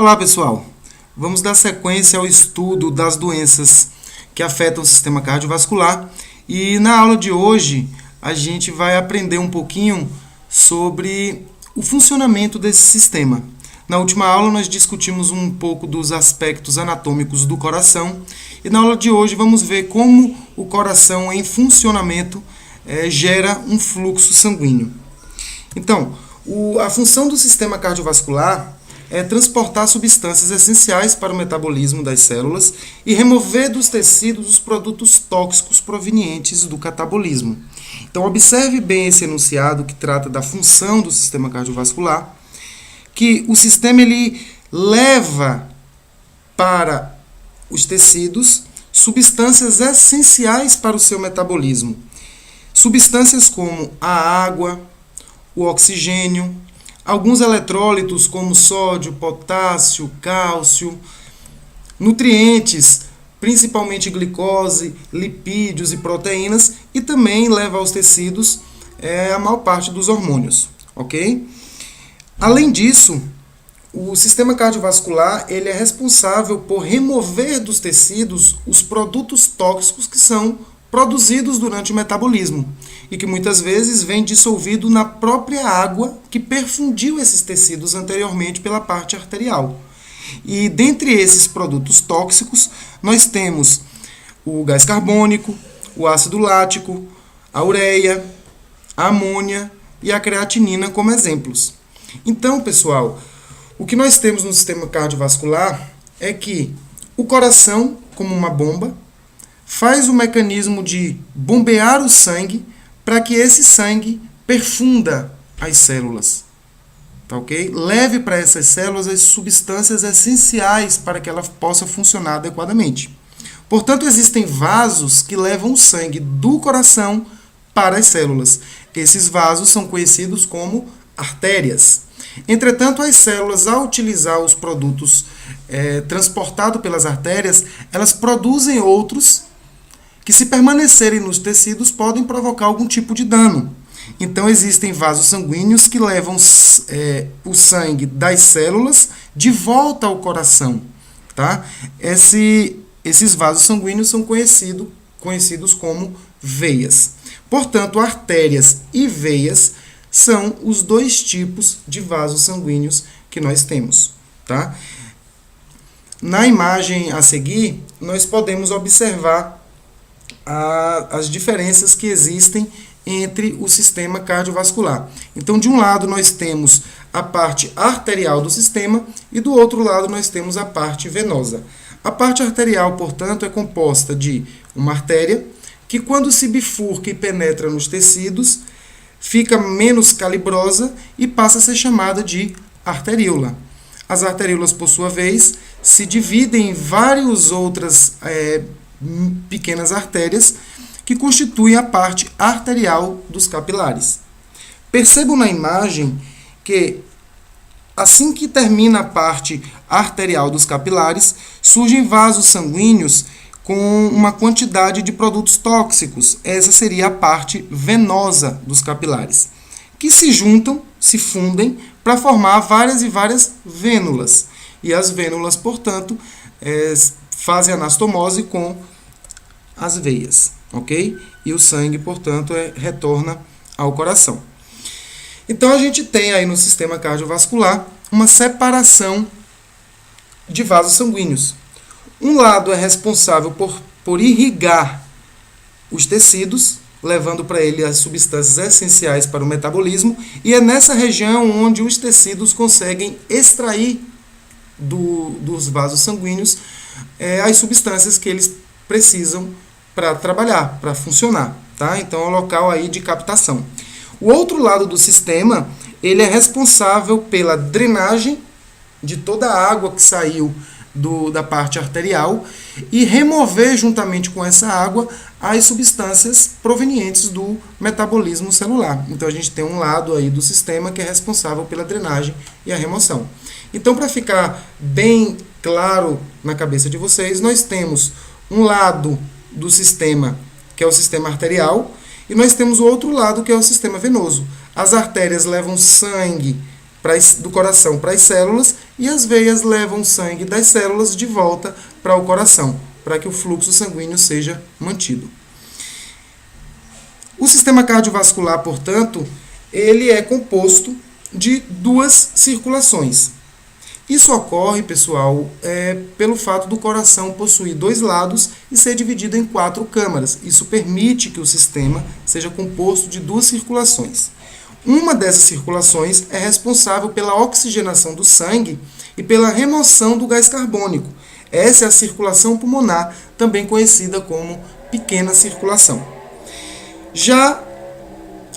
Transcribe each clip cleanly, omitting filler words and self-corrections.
Olá, pessoal. Vamos dar sequência ao estudo das doenças que afetam o sistema cardiovascular e na aula de hoje a gente vai aprender um pouquinho sobre o funcionamento desse sistema. Na última aula nós discutimos um pouco dos aspectos anatômicos do coração e na aula de hoje vamos ver como o coração em funcionamento gera um fluxo sanguíneo. Então, a função do sistema cardiovascular é transportar substâncias essenciais para o metabolismo das células e remover dos tecidos os produtos tóxicos provenientes do catabolismo. Então, observe bem esse enunciado que trata da função do sistema cardiovascular, que o sistema ele leva para os tecidos substâncias essenciais para o seu metabolismo. Substâncias como a água, o oxigênio, alguns eletrólitos como sódio, potássio, cálcio, nutrientes, principalmente glicose, lipídios e proteínas, e também leva aos tecidos a maior parte dos hormônios, ok? Além disso, o sistema cardiovascular ele é responsável por remover dos tecidos os produtos tóxicos que são produzidos durante o metabolismo e que muitas vezes vem dissolvido na própria água que perfundiu esses tecidos anteriormente pela parte arterial. E dentre esses produtos tóxicos, nós temos o gás carbônico, o ácido lático, a ureia, a amônia e a creatinina como exemplos. Então, pessoal, o que nós temos no sistema cardiovascular é que o coração, como uma bomba, faz o mecanismo de bombear o sangue para que esse sangue perfunda as células, tá ok? Leve para essas células as substâncias essenciais para que ela possa funcionar adequadamente. Portanto, existem vasos que levam o sangue do coração para as células. Esses vasos são conhecidos como artérias. Entretanto, as células, ao utilizar os produtos transportados pelas artérias, elas produzem outros que, se permanecerem nos tecidos, podem provocar algum tipo de dano. Então, existem vasos sanguíneos que levam o sangue das células de volta ao coração. Tá? Esses vasos sanguíneos são conhecidos como veias. Portanto, artérias e veias são os dois tipos de vasos sanguíneos que nós temos. Tá? Na imagem a seguir, nós podemos observar as diferenças que existem entre o sistema cardiovascular. Então, de um lado nós temos a parte arterial do sistema e do outro lado nós temos a parte venosa. A parte arterial, portanto, é composta de uma artéria que, quando se bifurca e penetra nos tecidos, fica menos calibrosa e passa a ser chamada de arteríola. As arteríolas, por sua vez, se dividem em várias outras pequenas artérias que constituem a parte arterial dos capilares. Percebam na imagem que, assim que termina a parte arterial dos capilares, surgem vasos sanguíneos com uma quantidade de produtos tóxicos. Essa seria a parte venosa dos capilares, que se juntam, se fundem para formar várias e várias vênulas. E as vênulas, portanto, fazem anastomose com as veias, ok? E o sangue, portanto, retorna ao coração. Então, a gente tem aí no sistema cardiovascular uma separação de vasos sanguíneos. Um lado é responsável por irrigar os tecidos, levando para ele as substâncias essenciais para o metabolismo, e é nessa região onde os tecidos conseguem extrair dos vasos sanguíneos as substâncias que eles precisam para trabalhar, para funcionar. Tá? Então, é o local aí de captação. O outro lado do sistema, ele é responsável pela drenagem de toda a água que saiu da parte arterial e remover juntamente com essa água as substâncias provenientes do metabolismo celular. Então, a gente tem um lado aí do sistema que é responsável pela drenagem e a remoção. Então, para ficar bem claro na cabeça de vocês, nós temos um lado do sistema, que é o sistema arterial, e nós temos o outro lado, que é o sistema venoso. As artérias levam sangue do coração para as células e as veias levam o sangue das células de volta para o coração, para que o fluxo sanguíneo seja mantido. O sistema cardiovascular, portanto, ele é composto de duas circulações. Isso ocorre, pessoal, pelo fato do coração possuir dois lados e ser dividido em 4 câmaras. Isso permite que o sistema seja composto de duas circulações. Uma dessas circulações é responsável pela oxigenação do sangue e pela remoção do gás carbônico. Essa é a circulação pulmonar, também conhecida como pequena circulação. Já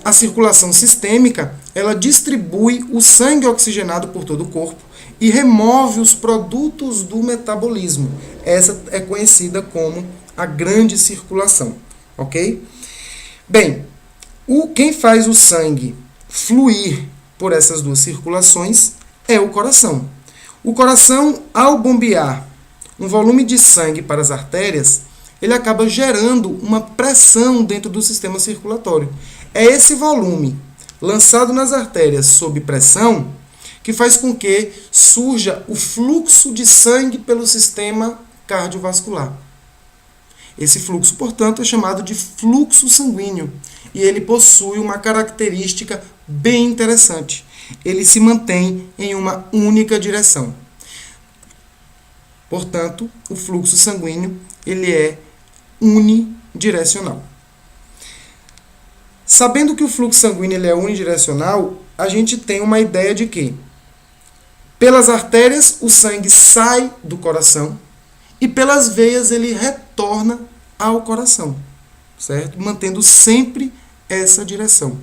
a circulação sistêmica, ela distribui o sangue oxigenado por todo o corpo e remove os produtos do metabolismo. Essa é conhecida como a grande circulação, ok? Bem, quem faz o sangue fluir por essas duas circulações é o coração. O coração, ao bombear um volume de sangue para as artérias, ele acaba gerando uma pressão dentro do sistema circulatório. É esse volume lançado nas artérias sob pressão que faz com que surja o fluxo de sangue pelo sistema cardiovascular. Esse fluxo, portanto, é chamado de fluxo sanguíneo e ele possui uma característica bem interessante. Ele se mantém em uma única direção. Portanto, o fluxo sanguíneo ele é unidirecional. Sabendo que o fluxo sanguíneo ele é unidirecional, a gente tem uma ideia de que pelas artérias o sangue sai do coração e pelas veias ele retorna ao coração, certo? Mantendo sempre essa direção.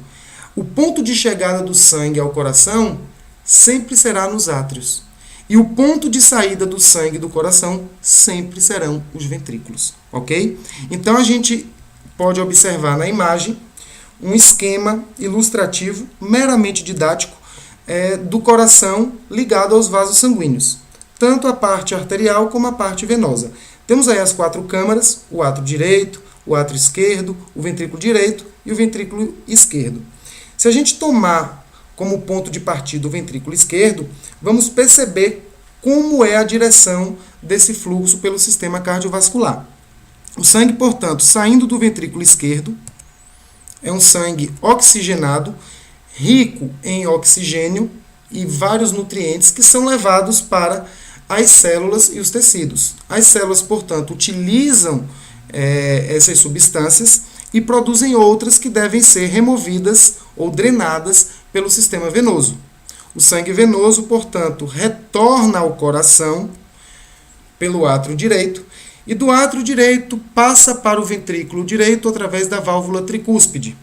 O ponto de chegada do sangue ao coração sempre será nos átrios. E o ponto de saída do sangue do coração sempre serão os ventrículos, ok? Então a gente pode observar na imagem um esquema ilustrativo, meramente didático, do coração ligado aos vasos sanguíneos, tanto a parte arterial como a parte venosa. Temos aí as 4 câmaras, o átrio direito, o átrio esquerdo, o ventrículo direito e o ventrículo esquerdo. Se a gente tomar como ponto de partida o ventrículo esquerdo, vamos perceber como é a direção desse fluxo pelo sistema cardiovascular. O sangue, portanto, saindo do ventrículo esquerdo, é um sangue oxigenado, rico em oxigênio e vários nutrientes que são levados para as células e os tecidos. As células, portanto, utilizam essas substâncias e produzem outras que devem ser removidas ou drenadas pelo sistema venoso. O sangue venoso, portanto, retorna ao coração pelo átrio direito e do átrio direito passa para o ventrículo direito através da válvula tricúspide.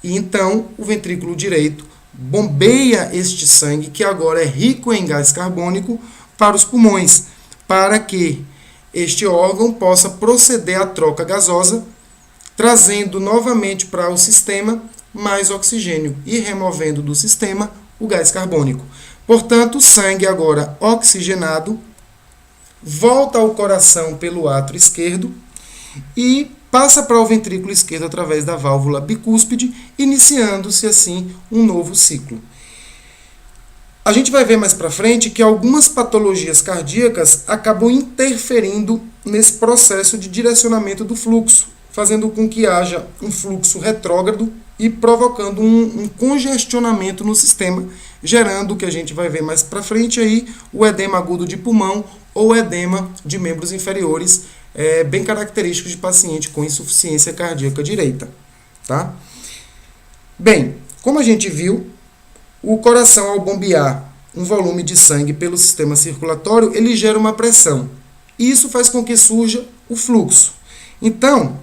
E então o ventrículo direito bombeia este sangue, que agora é rico em gás carbônico, para os pulmões, para que este órgão possa proceder à troca gasosa, trazendo novamente para o sistema mais oxigênio e removendo do sistema o gás carbônico. Portanto, o sangue agora oxigenado volta ao coração pelo átrio esquerdo e passa para o ventrículo esquerdo através da válvula bicúspide, iniciando-se assim um novo ciclo. A gente vai ver mais para frente que algumas patologias cardíacas acabam interferindo nesse processo de direcionamento do fluxo, fazendo com que haja um fluxo retrógrado e provocando um congestionamento no sistema, gerando o que a gente vai ver mais para frente aí, o edema agudo de pulmão ou edema de membros inferiores, bem característico de paciente com insuficiência cardíaca direita. Tá? Bem, como a gente viu, o coração, ao bombear um volume de sangue pelo sistema circulatório, ele gera uma pressão. E isso faz com que surja o fluxo. Então,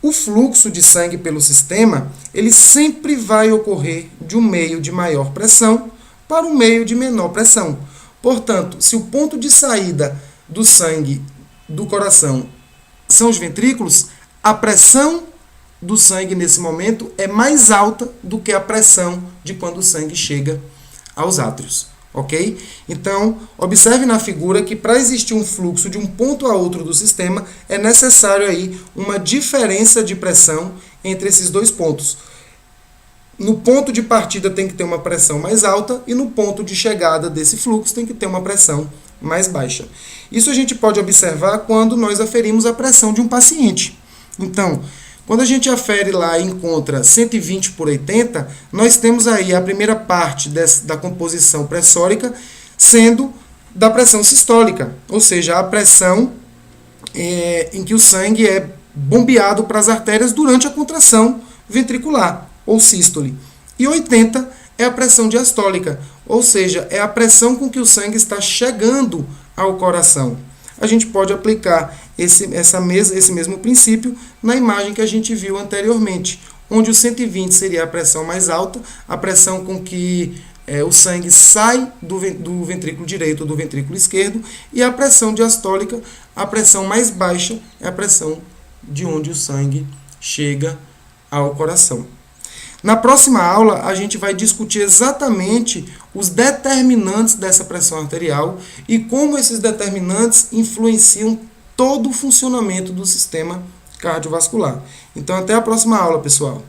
o fluxo de sangue pelo sistema, ele sempre vai ocorrer de um meio de maior pressão para um meio de menor pressão. Portanto, se o ponto de saída do sangue do coração são os ventrículos, a pressão do sangue nesse momento é mais alta do que a pressão de quando o sangue chega aos átrios, ok? Então, observe na figura que para existir um fluxo de um ponto a outro do sistema, é necessário aí uma diferença de pressão entre esses dois pontos. no ponto de partida tem que ter uma pressão mais alta e no ponto de chegada desse fluxo tem que ter uma pressão mais baixa. Isso a gente pode observar quando nós aferimos a pressão de um paciente. Então, quando a gente afere lá e encontra 120 por 80, nós temos aí a primeira parte da composição pressórica sendo da pressão sistólica, ou seja, a pressão em que o sangue é bombeado para as artérias durante a contração ventricular, ou sístole. E 80 é a pressão diastólica, ou seja, é a pressão com que o sangue está chegando ao coração. A gente pode aplicar esse mesmo princípio na imagem que a gente viu anteriormente, onde o 120 seria a pressão mais alta, a pressão com que o sangue sai do ventrículo direito ou do ventrículo esquerdo, e a pressão diastólica, a pressão mais baixa, é a pressão de onde o sangue chega ao coração. Na próxima aula, a gente vai discutir exatamente os determinantes dessa pressão arterial e como esses determinantes influenciam todo o funcionamento do sistema cardiovascular. Então, até a próxima aula, pessoal.